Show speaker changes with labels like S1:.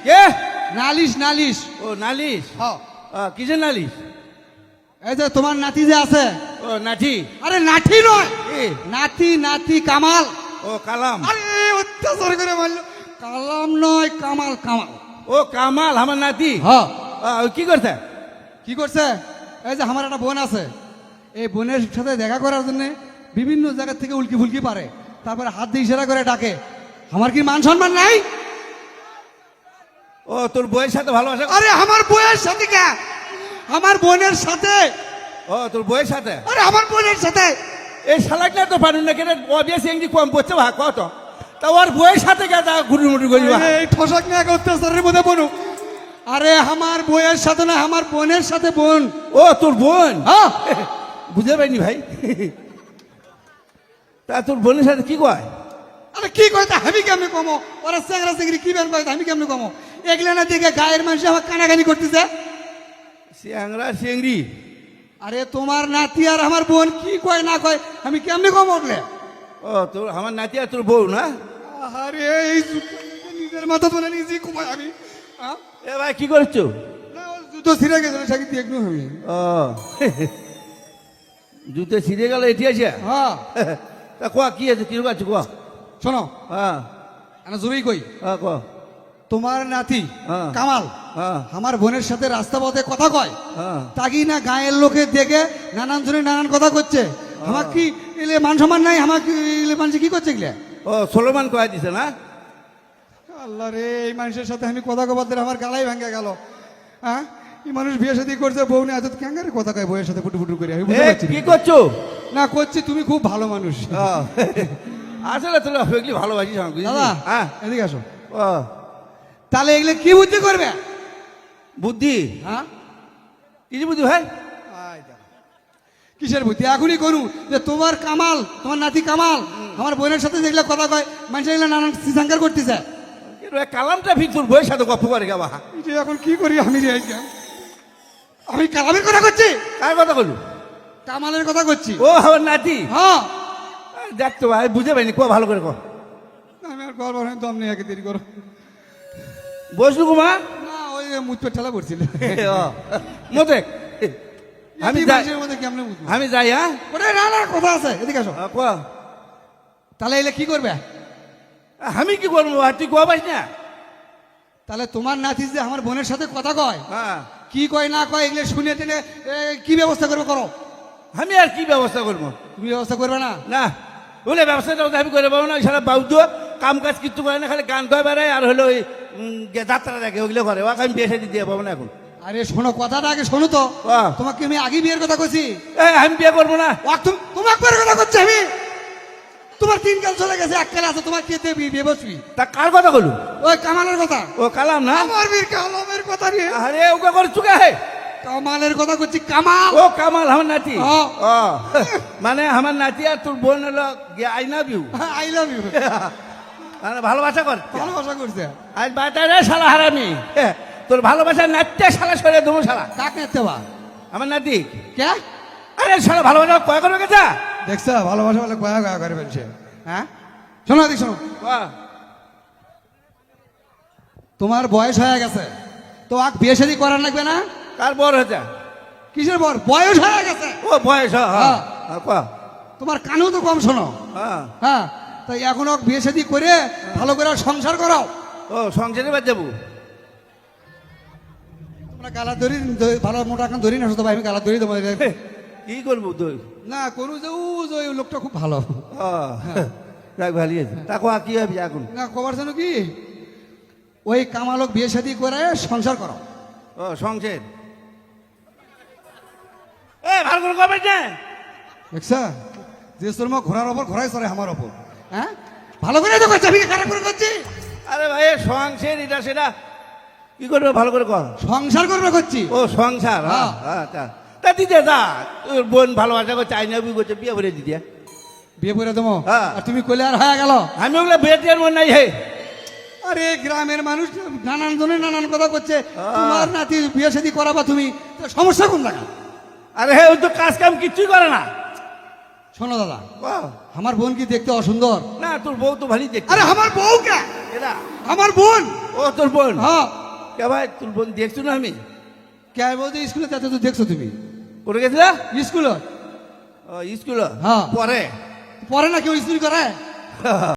S1: কে?
S2: নালিশ নালিশ।
S1: ও নালিশ।
S2: হ্যাঁ
S1: কিসের নালিশ?
S2: এই যে তোমার নাতি যে আছে।
S1: ও নাঠি।
S2: আরে নাঠি নয়,
S1: এ,
S2: নাতি নাতি কামাল।
S1: ও কালাম।
S2: আরে অত্যাচার করে মারলো। কালাম নয় কামাল, কামাল।
S1: ও কামাল আমার নাতি।
S2: হ্যাঁ
S1: ও কি করছে?
S2: কি করছে? এই যে আমার একটা বোন আছে, এই বোনের সাথে দেখা করার জন্য বিভিন্ন জায়গা থেকে উল্কি ফুলকি পারে, তারপরে হাত দিয়ে ইশারা করে ডাকে। আমার কি মান সম্মান নাই?
S1: ও তোর বইয়ের সাথে ভালোবাসা?
S2: আরে আমার বউয়ের সাথে কে? আমার বোনের সাথে।
S1: ও তোর বইয়ের সাথে?
S2: আরে আমার বোনের সাথে।
S1: এই শালাক না তো পারুন না কেন? অবিয়াস এঙ্গি কম পড়ছে ভাগ কত, তা ওর বইয়ের সাথে কে তা ঘুরুমুটু করি?
S2: এই ঠসাক না অত্যাচারের মধ্যে বনু। আরে আমার বউয়ের সাথে না, আমার বোনের সাথে বোন।
S1: ও তোর বোন?
S2: হ্যাঁ
S1: বুঝতে পারিনি ভাই। তা তোর বোনের সাথে কি কয়?
S2: আরে কি কয় তা আমি কেমনে কমো? ওরা চেংরা চেংরি কি বের কয় আমি কেমনে কমো? এগুলা না দেখে গায়ের মানুষ আমার কানাকানি করতেছে।
S1: সিয়াংরা সিয়াংরি।
S2: আরে তোমার নাতি আর আমার বোন কি কয় না কয় আমি কেমনে কমো ওগুলো?
S1: ও তোর আমার নাতি আর তোর বউ না?
S2: আরে এই নিজের মাথা তোলে নিজেই কমাই আমি।
S1: এ ভাই কি করছো?
S2: না ও জুতো ছিঁড়ে গেছে, সাকি দিয়ে একটু আমি।
S1: ও জুতে ছিঁড়ে গেল এটি আছে?
S2: হ্যাঁ
S1: তা কোয়া কি আছে, কি আছে কোয়া?
S2: শোনো
S1: হ্যাঁ
S2: আমি জোরেই কই,
S1: হ্যাঁ কোয়া।
S2: তোমার নাতি
S1: হ্যাঁ।
S2: কামাল
S1: হ্যাঁ
S2: আমার বোনের সাথে রাস্তা পথে কথা কয়,
S1: হ্যাঁ।
S2: তাকি না গায়ের লোকে দেখে নানান জনে নানান কথা করছে। আমার কি এলে মান সম্মান নাই? আমাকে এলে মানুষ কি করছে এগুলা?
S1: ও সোলোমান কয়া দিছে না?
S2: আল্লাহ রে, এই মানুষের সাথে আমি কথা কবার দিলে আমার গালাই ভেঙে গেল। হ্যাঁ এই মানুষ বিয়ে সাথে করছে, বউ নিয়ে এত ক্যাঙ্গারে কথা কয় বউয়ের সাথে ফুটু ফুটু করে, আমি বুঝতে
S1: এ,
S2: পারছি
S1: কি
S2: না।
S1: করছো?
S2: না করছি, তুমি খুব ভালো মানুষ।
S1: ও, আসলে তোর এগুলি ভালোবাসিস আমাকে, বুঝলি?
S2: দাদা
S1: হ্যাঁ।
S2: এদিকে আসো।
S1: ও
S2: তাহলে এগুলো কি বুদ্ধি করবে?
S1: বুদ্ধি?
S2: হ্যাঁ
S1: কি বুদ্ধি ভাই?
S2: কিসের বুদ্ধি? এখনই করুন যে তোমার কামাল, তোমার নাতি কামাল আমার বোনের সাথে যেগুলো কথা কয়, মানুষ এগুলো নানান সিসাঙ্কার করতেছে।
S1: কালামটা ফির তোর বইয়ের সাথে গপ্প করে গাবা।
S2: এটা এখন কি করি আমি রে? আমি কালামের কথা করছি?
S1: কার কথা বলু?
S2: কামালের কথা করছি।
S1: ও আমার নাতি।
S2: হ্যাঁ
S1: দেখ তো ভাই, বুঝতে পারিনি, কোয়া ভালো করে কো।
S2: আমি আর করবো না, দম নিয়ে দেরি করো।
S1: বসলু কুমার
S2: না ওই মুতপে ঠেলা পড়ছিল।
S1: মতে আমি যাই,
S2: কেমনে
S1: আমি যাই। হ্যাঁ
S2: ওটাই না না কথা আছে, এদিকে আসো।
S1: কোয়া।
S2: তাহলে এলে কি করবে?
S1: আমি কি করবো? আর তুই কোয়া পাইস না?
S2: তাহলে তোমার নাতি যে আমার বোনের সাথে কথা কয়,
S1: হ্যাঁ
S2: কি কয় না কয় এগুলো শুনে টেনে কি ব্যবস্থা করবে করো।
S1: আমি আর কি ব্যবস্থা করবো?
S2: তুমি ব্যবস্থা করবে না?
S1: না বলে ব্যবসাটা আমি করে পাবো না। সারা বাউদ্য কাম কাজ কিছু করে না, খালি গান কয় বেড়ায় আর হলো ওই যাত্রা দেখে, ওগুলো করে। ওকে আমি বিয়ে সাথে দিয়ে পাবো না এখন।
S2: আরে শোনো, কথাটা আগে শোনো তো।
S1: বাহ।
S2: তোমাকে আমি আগে বিয়ের কথা কইছি।
S1: আমি বিয়ে করবো না।
S2: তোমাকে বিয়ের কথা করছি আমি। তোমার 3 কাল চলে গেছে, 1 কাল আছে, তোমার কে দেবি বিয়ে বসবি?
S1: তা কার কথা বলু?
S2: ওই কামালের কথা।
S1: ও কালাম না?
S2: আমার বীর কালামের কথা রে।
S1: আরে ওকে করে চুকে হে।
S2: কামালের কথা করছি, কামাল।
S1: ও কামাল আমার নাতি।
S2: ও
S1: মানে আমার নাতি আর তোর বোন হলো I love you.
S2: I love you.
S1: মানে ভালোবাসা কর।
S2: ভালোবাসা করছে।
S1: আজ বাটারে শালা হারামি। তোর ভালোবাসা নাচতে শালা সরে দেবো শালা।
S2: কাকে নিতে বা?
S1: আমার নাতি।
S2: কে?
S1: আরে শালা ভালোবাসা কয় করবে গেছা?
S2: দেখছো ভালোবাসা বলে কয়া কয়া করে ফেলছে। হ্যাঁ শোনো দেখ, শোনো, তোমার বয়স হয়ে গেছে তো আগ বিয়ে শাদী করার লাগবে না?
S1: কার বর হয়েছে?
S2: কিসের বর? বয়স হয়ে গেছে।
S1: ও বয়স। হ্যাঁ কয়া।
S2: তোমার কানেও তো কম শোনো।
S1: হ্যাঁ
S2: হ্যাঁ তাই এখনো বিয়ে শাদী করে ভালো করে সংসার করাও।
S1: ও সংসারে বাদ যাবো?
S2: তোমরা গালা ধরি, ভালো মোটা এখন ধরি না শুধু ভাই, আমি গালা ধরি তোমাদের।
S1: কি করবো তুই?
S2: না কোনো যে ওই লোকটা খুব ভালো।
S1: রাখ ভালো আছে। তা কোয়া কি হবে এখন?
S2: না খবর জানো কি, ওই কামালক বিয়ে শাদী করে সংসার করো।
S1: ও সংসার। এ ভালো করে কবে না?
S2: দেখছা যে শর্মা ঘোড়ার ওপর ঘোড়াই চড়ে আমার ওপর। হ্যাঁ ভালো করে তো করছি, আমি কি খারাপ করে করছি?
S1: আরে ভাই সংসার এটা সেটা কি করবে ভালো করে কর।
S2: সংসার করবে করছি।
S1: ও সংসার।
S2: হ্যাঁ।
S1: তা দিতে যা, তোর বোন ভালোবাসা করছে, আইনা বই করছে, বিয়ে করে দিতে।
S2: বিয়ে করে দেবো।
S1: হ্যাঁ।
S2: আর তুমি কইলে আর হয়ে গেল।
S1: আমি ওগুলো বিয়ে টিয়ার মন নাই হে।
S2: আরে গ্রামের মানুষ নানান জনে নানান কথা করছে, তোমার নাতি বিয়ে শাদী করাবা তুমি, তো সমস্যা কোন জায়গা?
S1: আরে হে ও তো কাজ কাম কিচ্ছুই করে না।
S2: শোনো দাদা,
S1: বাহ।
S2: আমার বোন কি দেখতে অসুন্দর?
S1: না তোর বউ তো ভালোই দেখতে।
S2: আরে আমার বউ কে?
S1: এরা
S2: আমার বোন।
S1: ও তোর বোন?
S2: হ্যাঁ।
S1: কে ভাই তোর বোন দেখছো না আমি?
S2: কে বলতে স্কুলে যাতে তো দেখছো তুমি?
S1: করে গেছিলা?
S2: স্কুলে।
S1: ও স্কুল
S2: হ্যাঁ।
S1: পরে
S2: পরে না কেউ স্কুল করে?